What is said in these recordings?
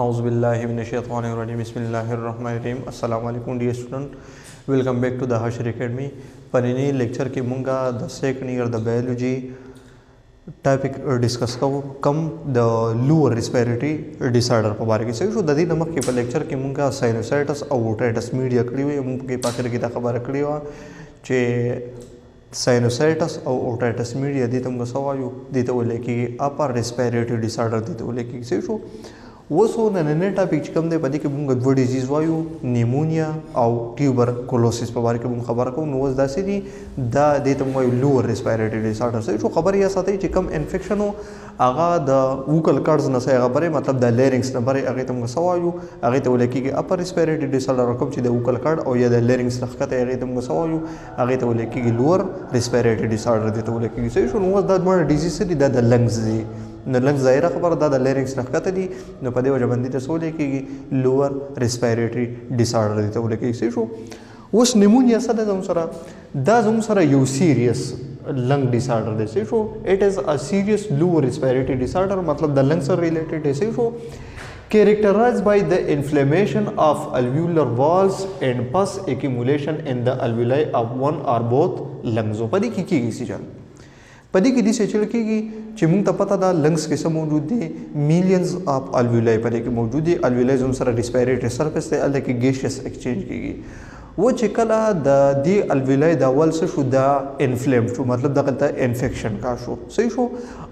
Auzubillahiminash-shaytanir-rajim. Bismillahir-rahmanir-rahim. Assalamu alaikum dear student. Welcome back to the Hashir Academy. Panini lecture की मुंगा the second year the biology topic discuss come the lower respiratory disorder په باره کې څه شو د دې نمک کې په lecture کې مونږه sinusitis او otitis media کړی وي مونږ کې پاتره کې دا خبره کړی و چې sinusitis او otitis media دې ته موږ سوایو دې ته ولې کې upper respiratory disorder دې ته ولې کې څه شو وسو نن ټاپک چې کوم دی په دې کې موږ دوه ډیزیز وایو نیمونیا او ټیوبرکلوسس په باره کې موږ خبره کوو نو اوس داسې دي دا دې ته موږ وایو لوور ریسپایریټري ډیسارډر څه شو خبرې یا ساتي چې کوم انفیکشن و هغه د ووکل کارډز نه څه خبره مطلب د لیرینګس نه بره هغه ته موږ سوایو هغه ته ولې کېږي اپر ریسپایریټري ډیسارډر کوم چې د ووکل کارډ او یا د لیرینګس نه ښکته هغه ته موږ سوایو هغه ته ولې کېږي لوور ریسپایریټري ډیسارډر دې ته ولې کېږي څه شو نو دا دوه ډیزیز دي د لنګز دي نو لنګ ظاهره خبره دا د لیرینګس نه ښکته دي نو په دې وجه باندې ته څه ولې کېږي لوور ریسپایریټري ډیسارډر دې ته ولې کېږي څه شو اوس نیمونیا څه ده زموږ سره دا زموږ سره یو سیریس lung disorder دی څه شو it is a serious lower respiratory disorder مطلب د lung سره related دی څه شو characterized by the inflammation of alveolar walls and pus accumulation in the alveoli of one or both lungs په دې کې کېږي څه په دې کې د څه چل کېږي چې موږ ته پته ده لنګس کې څه موجود دي میلیونز اف الویولای په دې کې موجود دي الویولای زموږ سره ریسپایریټري سرفیس دی هلته کې ګیشیس ایکسچینج کېږي و چې کله د دې الویولای د اول څه شو دا انفلیم شو مطلب دغلته انفیکشن کا شو صحیح شو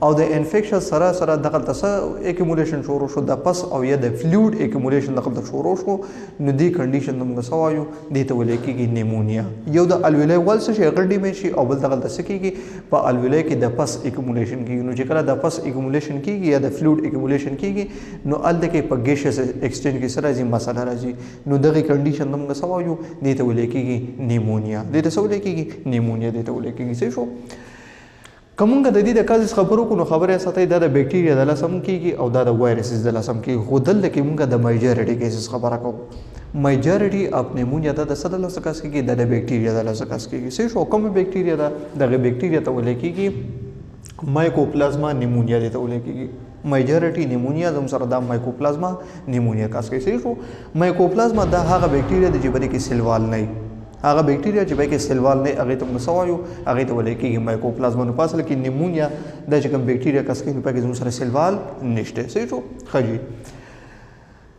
او د انفیکشن سره سره دغلته څه اکیمولیشن شروع شو د پس او یا د فلویډ اکیمولیشن دغلته شروع شو نو دې کنډیشن موږ څه وایو دې ته ویل کېږي نیمونیا یو د الویولای ول څه شي هغه ډیمیج شي او بل دغلته څه کېږي په الویولای کې د پس اکیمولیشن کېږي نو چې کله د پس اکیمولیشن کېږي یا د فلویډ اکیمولیشن کېږي نو هلته کې په ګیشیس ایکسچینج کې څه راځي مسله راځي نو دغه کنډیشن موږ څه وایو دې ته ویل کېږي نیمونیا دې ته څه ویل کېږي نیمونیا دې ته ویل کېږي څه شو کومګه د دې د کازز خبرو کو نو خبره ساتي دا د بیکټیریا د لاسم کېږي او دا د وایرسز د لاسم کېږي خو دلته کې موږ د میجورټي کیسز خبره کوو میجورټي اف نیمونیا د څه د لاسه کاس کېږي د بیکټیریا د لاسه کاس کېږي څه شو کوم بیکټیریا د بیکټیریا ته ویل کېږي مایکوپلازما نیمونیا دې ته ویل کېږي میجورټي نیمونیا زموږ سره دا مایکوپلازما نیمونیا کاس کوي څه شو مایکوپلازما دا هغه بیکټیریا دی چې بری کې سیلوال نه هغه بیکټیریا چې به کې سیلوال نه هغه ته موږ سوایو هغه ته ولې کېږي مایکوپلازما نو پاسل کې نیمونیا د چې کوم بیکټیریا کس کې په کې زموږ سره سیلوال نشته صحیح شو خجی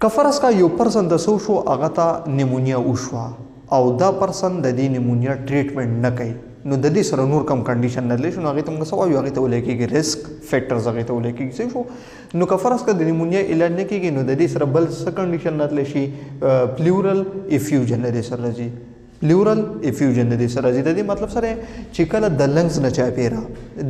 کفرس کا یو پرسن د سو شو هغه ته نیمونیا وشوا او دا پرسن د دې نیمونیا ټریټمنټ نه کوي نو د دې سره نور کم کنډیشن نه لې شو هغه ته موږ سوایو هغه ته ولې کېږي ریسک فیکټرز هغه ته ولې کېږي صحیح شو نو کفرس کا د نیمونیا علاج نه کېږي نو د دې سره بل څه کنډیشن نه لې شي پلورل افیوژن د سره راځي پلورل افیوژن د دې سره راځي د دې مطلب سره چې کله د لنګز نه چاپیرا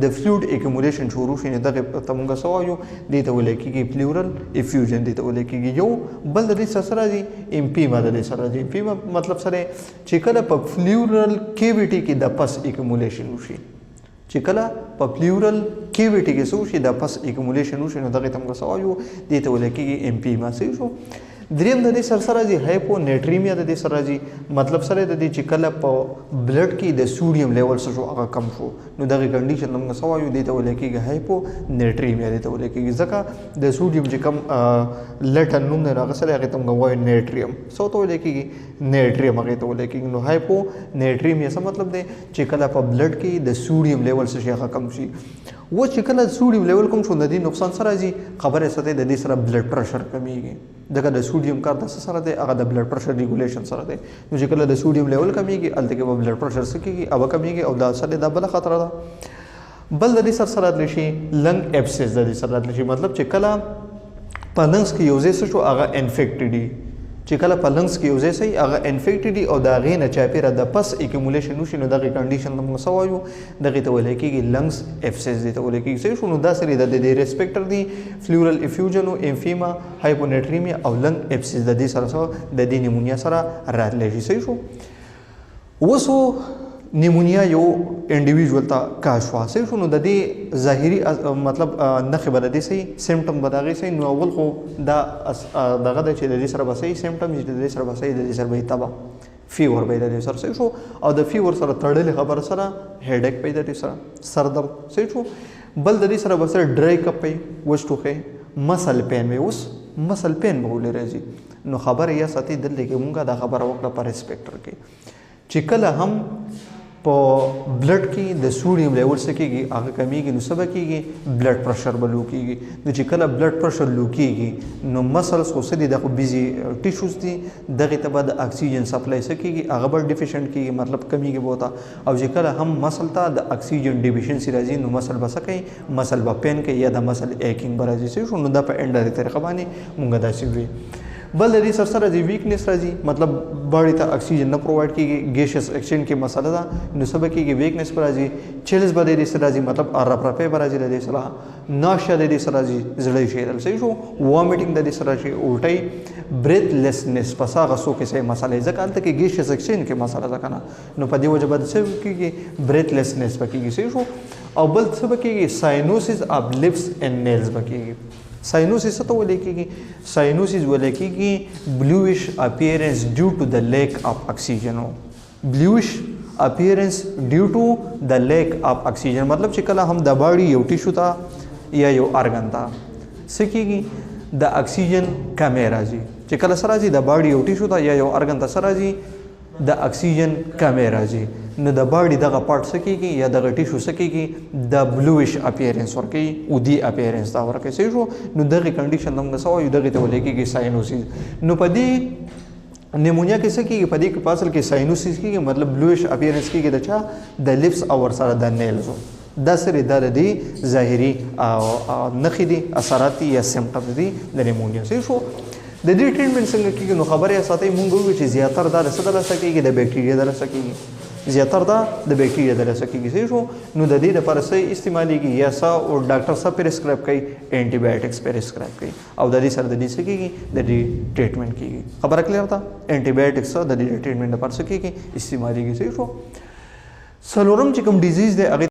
د فلویډ اکیمولیشن شروع شي نو دغه ته موږ سوایو دې ته ولې کېږي پلورل افیوژن دې ته ولې کېږي یو بل د دې سره راځي امپیما د دې سره راځي امپیما مطلب سره چې کله په فلورل کیویټي کې د پس اکیمولیشن وشي چې کله په پلورل کیویټي کې شي د پس اکیمولیشن وشي نو دغه ته موږ سوایو دې ته ولې کېږي امپیما صحیح شو دریم د دې سره سره راځي هایپونیټریمیا د دې سره راځي مطلب سره د دې چې کله په بلډ کې د سوډیم لیول شو هغه کم شو نو دغه کنډیشن موږ سوایو دې ته ولې کېږي هایپونیټریمیا دې ته ولې کېږي ځکه د سوډیم چې کم لټن نوم نه هغه سره هغه ته موږ وایو نیټریم سو ته ولې کېږي نیټریم هغه ته ولې کېږي نو هایپونیټریمیا څه مطلب دی چې کله په بلډ کې د سوډیم لیول شي هغه کم شي و چې کله سوډیم لیول کوم شو د دې نقصان سره راځي خبره ساتي د دې سره بلډ پرشر کمیږي دغه د سوډیم کار د سره دی هغه د بلډ پرشر ریګولیشن سره دی نو چې کله د سوډیم لیول کمیږي الته کې بلډ پرشر سکیږي او کمیږي او دا سره د بل خطر ده بل د دې سره راتلی شي لنګ ابسس د دې سره راتلی شي مطلب چې کله په لنګس کې یو ځای شو هغه انفیکټډ دی چې کله په لنګس کې یو ځای سي هغه انفیکټډ دی او دا غې نه چاپیره د پس اکیمولیشن وشي نو دغه کنډیشن موږ سوایو دغه ته ولې کېږي لنګس ابسس دي ته ولې کېږي صحیح شو نو دا سری د دې ریسپیکټر دی فلورل افیوژن او امفیما هایپونیټریمیا او لنګ ابسس د دې سره د دې نیمونیا سره راتلی شي صحیح شو وسو نیمونیا یو انډیویډوال ته کاشوا صحیح شو نو د دې ظاهري مطلب نښې به د دې صحیح سیمټم به د هغې صحیح نو اول خو دا دغه دی چې د دې سره به صحیح سیمټم چې د دې سره به صحیح د دې سره به تبه فیور به د دې سره صحیح شو او د فیور سره تړلې خبره سره هیډیک به د دې سره سر درد صحیح شو بل د دې سره به سره ډرای کپ وي وچ ټوخی مسل پین وي اوس مسل پین به ولې راځي. نو خبره یا ساتي دلته کې مونږه دا خبره وکړه په ریسپیکټر کې چې کله هم په بلډ کې د سوډیم لیول څه کېږي هغه کمیږي نو څه به کېږي بلډ پرشر به لو کېږي. نو چې کله بلډ پرشر لو کېږي نو مسلس خو څه دي دا خو بیزي ټیشوز دي دغې ته به د اکسیجن سپلای څه کېږي هغه به ډیفیشنټ کېږي مطلب کمیږي به ورته. او چې کله هم مسل ته د اکسیجن ډیفیشنسي راځي نو مسل به څه کوي مسل به پین کوي یا د مسل ایکینګ به راځي. صحیح شو. نو دا په انډایرکټ طریقه باندې مونږ داسې وي. بل د دې سره سره د ویکنس راځي مطلب باډي ته اکسیجن نه پرووایډ کېږي ګیشس ایکسچینج کې مسله ده نو څه به کېږي ویکنس به راځي. چیلز به د دې سره راځي مطلب رپرپې به راځي د دې سره. ناشیا د دې سره راځي زړه یې شیرل. صحیح شو. وامټینګ د دې سره راشي الټۍ بریتلیسنس پس هغه څو کیسې مسله ځکه هلته کې ګیشس ایکسچینج کې مسله ده که نه نو په دې وجه به څه کېږي بریتلیسنس به کېږي. صحیح شو. او بل څه به کېږي ساینوسز اف لپس اینډ نیلز به کېږي. ساینوسس څه ته ویل کېږي ساینوسس ویل کېږي بلویش اپیرنس ډیو ټو د لیک اف اکسیجن. بلویش اپیرنس ډیو ټو د لیک اف اکسیجن مطلب چې کله هم د باډي یو ټیشو ته یا یو ارګن ته څه کېږي د اکسیجن کمې راځي. چې کله څه راځي د باډي یو ټیشو ته یا یو ارګن ته څه راځي د اکسیجن کمې راځي نو د باډي دغه پارټ څه کېږي یا دغه ټیشو څه کېږي د بلویش اپیرنس ورکوي اودي اپیرنس دا ورکوي. صحیح شو. نو دغه کنډیشن ته موږ څه وایو دغې ته ویل کېږي ساینوسیس. نو په دې نیمونیا کې څه کېږي په دې کې په اصل کې ساینوسیس کېږي مطلب بلویش اپیرنس کېږي د چا د لپس او ورسره د نیلزو. دا سره د دې ظاهري نښې دي اثرات دي یا سمټمز دي د نیمونیا. صحیح شو. د دې ټریټمنټ څنګه کېږي نو خبرې یا ساتئ مونږ وویل چې زیاتره دا د څه د لاسه کېږي د بیکټیریا د لاسه کېږي. زیاتره دا د بیکټیریا د لاسه کېږي. صحیح شو. نو د دې لپاره څه استعمالېږي یا څه او ډاکټر څه پرسکرایب کوي انټي بایوټکس پرسکرایب کوي او د دې سره د دې څه کېږي د دې ټریټمنټ کېږي. خبره کلیر ده. انټي بایوټکس د دې ټریټمنټ لپاره څه کېږي استعمالېږي. صحیح شو. څلورم چې کوم ډیزیز دی هغې